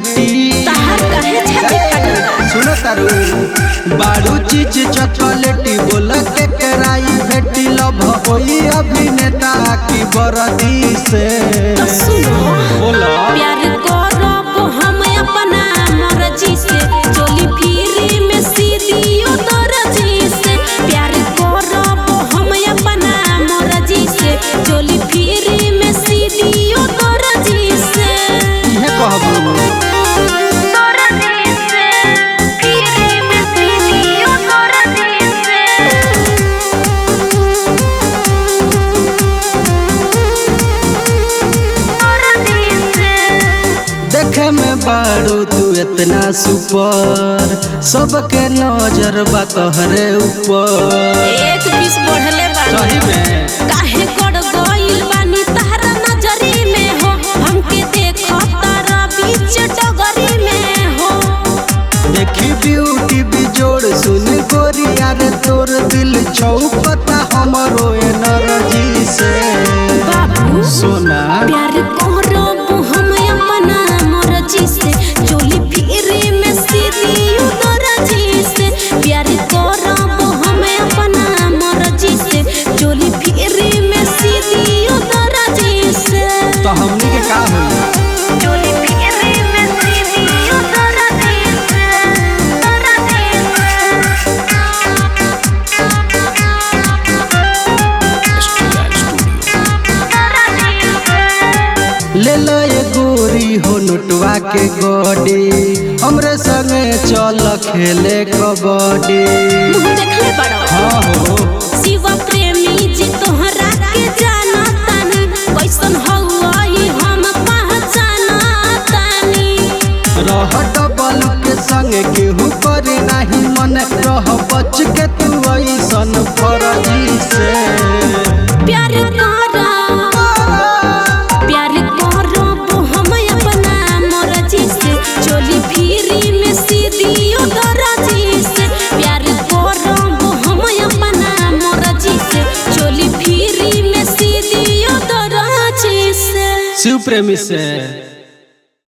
बेटी सुनो तारू बारू चीज चॉकलेटी बोल के कराई बेटी लव होई अभिनेता की बरदी से बोलो प्यार करब हम अपना मर्जी से चोली फिरी में सीधियो दर्जी से प्यार करब हम अपना मर्जी से चोली फिरी में सीधियो दर्जी से इहे कहबो देखे में बारू तू इतना सुपर सबके नजर बा तोहरे ऊपर एक पीस बढ़ले सही में काहे गड़ गइल बानी तहरा नजरी में हो हमके देखो तारा बीच डगरी में हो देखी ब्यूटी बिजोड़ सुन गोरिया रे तोर दिल छौकता हमरो एनर्जी से बाबू सोना प्यार करब हम अपना मर्जी से चोली फिरी में सीधी दर्जी से प्यार करब हम अपना मर्जी से चोली फिरी में सीधी दर्जी से तो हमनी के का होई चोली फिरी में सीधी दर्जी से ले लो ये गोरी हो नोटवा के गोडी हमरे संगे चल खेले कबड्डी मुँह देखले बड़ा हाँ हो शिव प्रेमी जी तोहरा के जाना तानी कैसन हवाई हम पहचाना तानी रह डबल के संगे केहू करे नहीं मन रह बच के तू ऐसन फरजी से प्यार करब हम अपना मर्जी से चोली फिरी में सीधी दर्जी से प्यार करब हम अपना मर्जी से चोली फिरी में सीधी दर्जी से शिव प्रेमी से